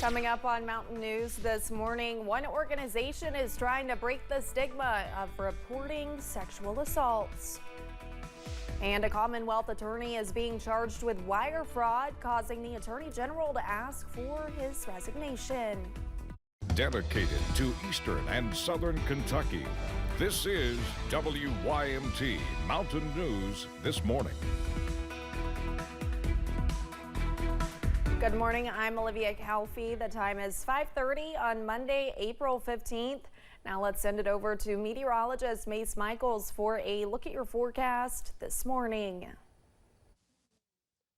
Coming up on Mountain News this morning, one organization is trying to break the stigma of reporting sexual assaults. And a Commonwealth attorney is being charged with wire fraud, causing the Attorney General to ask for his resignation. Dedicated to Eastern and Southern Kentucky, this is WYMT Mountain News this morning. Good morning, I'm Olivia Calfee. The time is 5:30 on Monday, April 15th. Now let's send it over to meteorologist Mace Michaels for a look at your forecast this morning.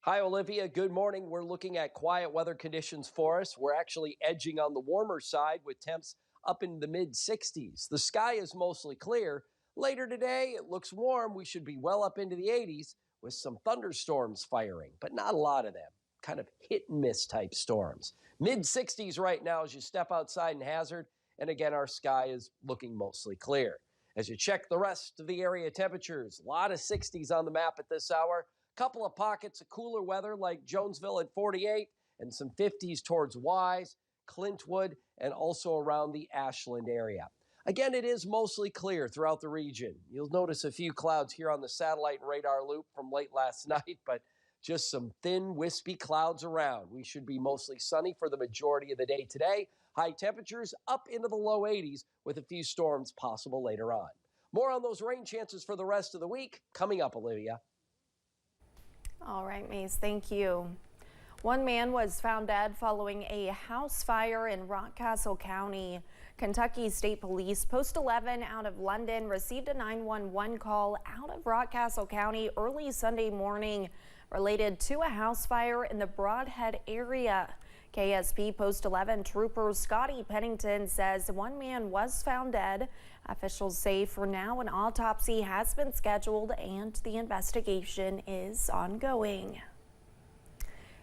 Hi, Olivia. Good morning. We're looking at quiet weather conditions for us. We're actually edging on the warmer side with temps up in the mid-60s. The sky is mostly clear. Later today, it looks warm. We should be well up into the 80s with some thunderstorms firing, but not a lot of them. Kind of hit and miss type storms. Mid-60s right now as you step outside in Hazard. And again, our sky is looking mostly clear. As you check the rest of the area temperatures, a lot of 60s on the map at this hour. Couple of pockets of cooler weather like Jonesville at 48 and some 50s towards Wise, Clintwood, and also around the Ashland area. Again, it is mostly clear throughout the region. You'll notice a few clouds here on the satellite and radar loop from late last night, but just some thin, wispy clouds around. We should be mostly sunny for the majority of the day today. High temperatures up into the low 80s with a few storms possible later on. More on those rain chances for the rest of the week coming up, Olivia. All right, Mace, thank you. One man was found dead following a house fire in Rockcastle County. Kentucky State Police Post 11 out of London received a 911 call out of Rockcastle County early Sunday morning related to a house fire in the Broadhead area. KSP Post 11 Trooper Scotty Pennington says one man was found dead. Officials say for now an autopsy has been scheduled and the investigation is ongoing.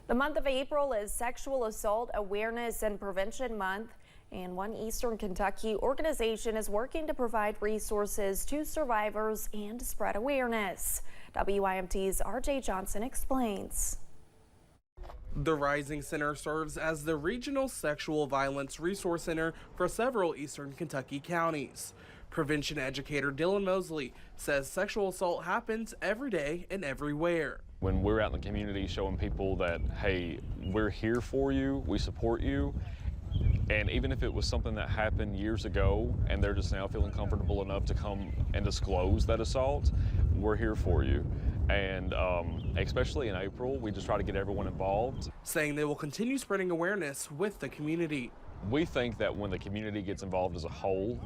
The month of April is Sexual Assault Awareness and Prevention Month, and one Eastern Kentucky organization is working to provide resources to survivors and spread awareness. WYMT's RJ Johnson explains. The Rising Center serves as the regional sexual violence resource center for several Eastern Kentucky counties. Prevention educator Dylan Mosley says sexual assault happens every day and everywhere. When we're out in the community showing people that, hey, we're here for you, we support you, and even if it was something that happened years ago and they're just now feeling comfortable enough to come and disclose that assault, we're here for you. And especially in April, we just try to get everyone involved. Saying they will continue spreading awareness with the community. We think that when the community gets involved as a whole,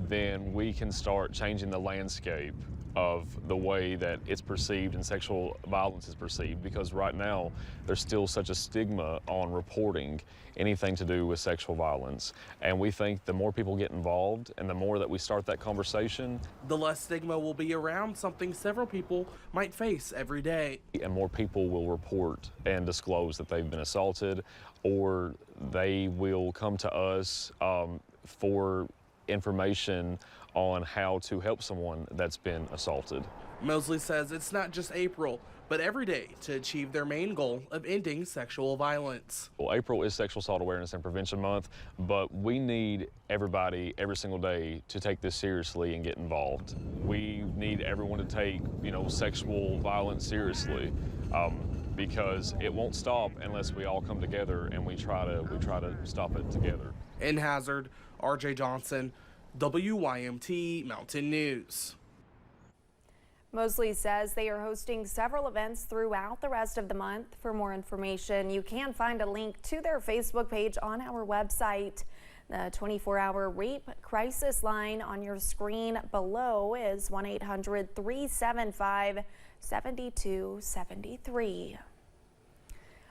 then we can start changing the landscape of the way that it's perceived and sexual violence is perceived, because right now there's still such a stigma on reporting anything to do with sexual violence. And we think the more people get involved and the more that we start that conversation, the less stigma will be around something several people might face every day. And more people will report and disclose that they've been assaulted, or they will come to us for information on how to help someone that's been assaulted. Mosley says it's not just April, but every day to achieve their main goal of ending sexual violence. Well, April is Sexual Assault Awareness and Prevention Month, but we need everybody every single day to take this seriously and get involved. We need everyone to take, sexual violence seriously, because it won't stop unless we all come together and we try to stop it together. In Hazard, RJ Johnson, WYMT Mountain News. Mosley says they are hosting several events throughout the rest of the month. For more information, you can find a link to their Facebook page on our website. The 24-hour rape crisis line on your screen below is 1-800-375-7273.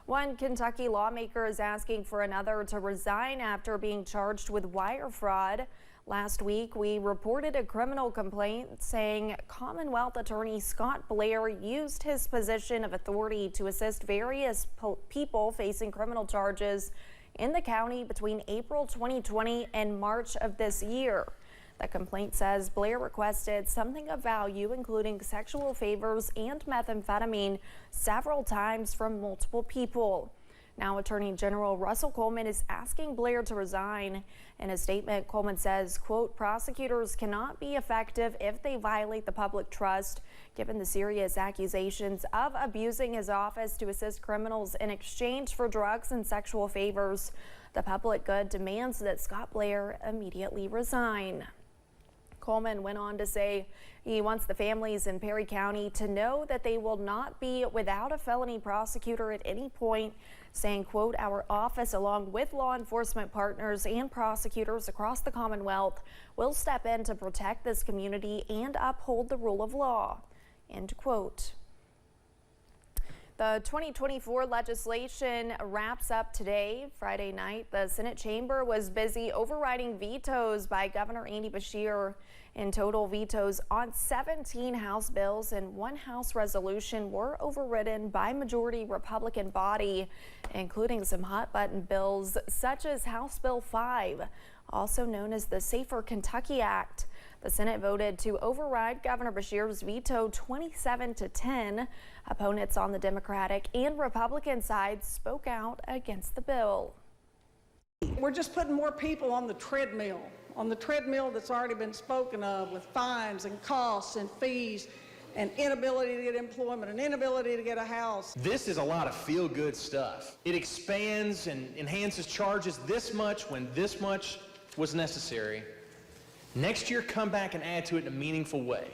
One Kentucky lawmaker is asking for another to resign after being charged with wire fraud. Last week, we reported a criminal complaint saying Commonwealth Attorney Scott Blair used his position of authority to assist various people facing criminal charges in the county between April 2020 and March of this year. The complaint says Blair requested something of value, including sexual favors and methamphetamine, several times from multiple people. Now, Attorney General Russell Coleman is asking Blair to resign. In a statement, Coleman says, quote, prosecutors cannot be effective if they violate the public trust, given the serious accusations of abusing his office to assist criminals in exchange for drugs and sexual favors. The public good demands that Scott Blair immediately resign. Coleman went on to say he wants the families in Perry County to know that they will not be without a felony prosecutor at any point, saying, quote, our office, along with law enforcement partners and prosecutors across the Commonwealth, will step in to protect this community and uphold the rule of law, end quote. The 2024 legislation wraps up today. Friday night, the Senate chamber was busy overriding vetoes by Governor Andy Beshear. In total, vetoes on 17 House bills and 1 House resolution were overridden by majority Republican body, including some hot-button bills such as House Bill 5, also known as the Safer Kentucky Act. The Senate voted to override Governor Beshear's veto 27-10. Opponents on the Democratic and Republican sides spoke out against the bill. We're just putting more people on the treadmill that's already been spoken of, with fines and costs and fees and inability to get employment and inability to get a house. This is a lot of feel-good stuff. It expands and enhances charges this much when this much was necessary. Next year, come back and add to it in a meaningful way.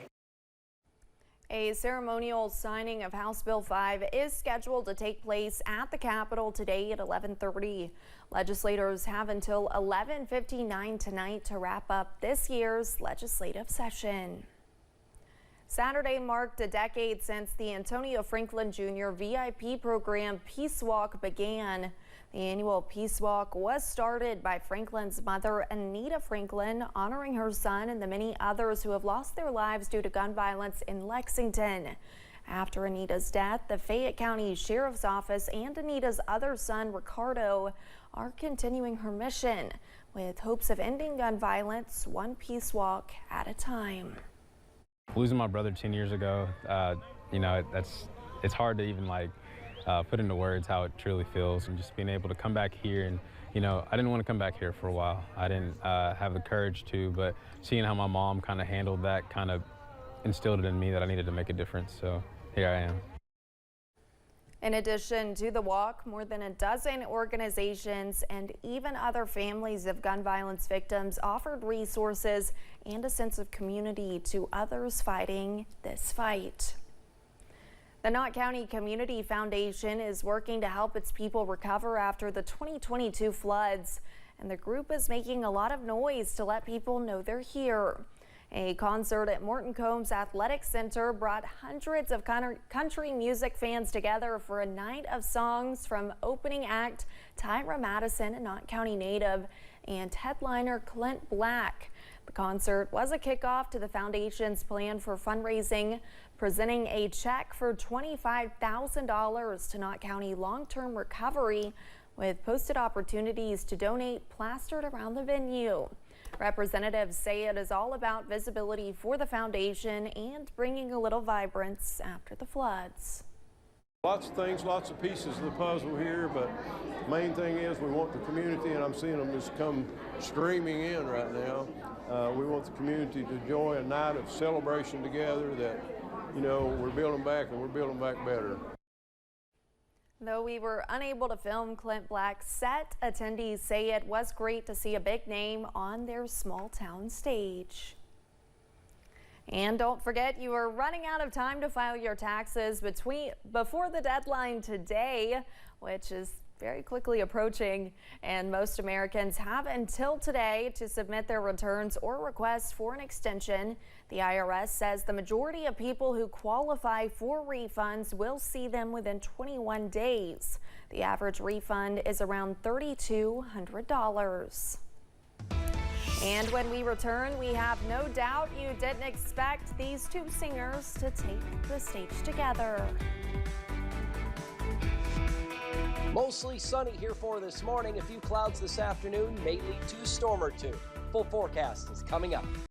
A ceremonial signing of House Bill 5 is scheduled to take place at the Capitol today at 11:30. Legislators have until 11:59 tonight to wrap up this year's legislative session. Saturday marked a decade since the Antonio Franklin Jr. VIP program Peace Walk began. The annual Peace Walk was started by Franklin's mother, Anita Franklin, honoring her son and the many others who have lost their lives due to gun violence in Lexington. After Anita's death, the Fayette County Sheriff's Office and Anita's other son, Ricardo, are continuing her mission with hopes of ending gun violence one peace walk at a time. Losing my brother 10 years ago, it's hard to even put into words how it truly feels, and just being able to come back here and, I didn't want to come back here for a while. I didn't have the courage to, but seeing how my mom kind of handled that kind of instilled it in me that I needed to make a difference. So here I am. In addition to the walk, more than a dozen organizations and even other families of gun violence victims offered resources and a sense of community to others fighting this fight. The Knott County Community Foundation is working to help its people recover after the 2022 floods, and the group is making a lot of noise to let people know they're here. A concert at Morton Combs Athletic Center brought hundreds of country music fans together for a night of songs from opening act Tyra Madison, a Knott County native, and headliner Clint Black. The concert was a kickoff to the foundation's plan for fundraising, presenting a check for $25,000 to Knott County long-term recovery, with posted opportunities to donate plastered around the venue. Representatives say it is all about visibility for the foundation and bringing a little vibrance after the floods. Lots of things, lots of pieces of the puzzle here, but the main thing is we want the community, and I'm seeing them just come streaming in right now. We want the community to enjoy a night of celebration together that, we're building back, and we're building back better. Though we were unable to film Clint Black's set, attendees say it was great to see a big name on their small town stage. And don't forget, you are running out of time to file your taxes before the deadline today, which is very quickly approaching, and most Americans have until today to submit their returns or request for an extension. The IRS says the majority of people who qualify for refunds will see them within 21 days. The average refund is around $3,200. And when we return, we have no doubt you didn't expect these two singers to take the stage together. Mostly sunny here for this morning. A few clouds this afternoon may lead to a storm or two. Full forecast is coming up.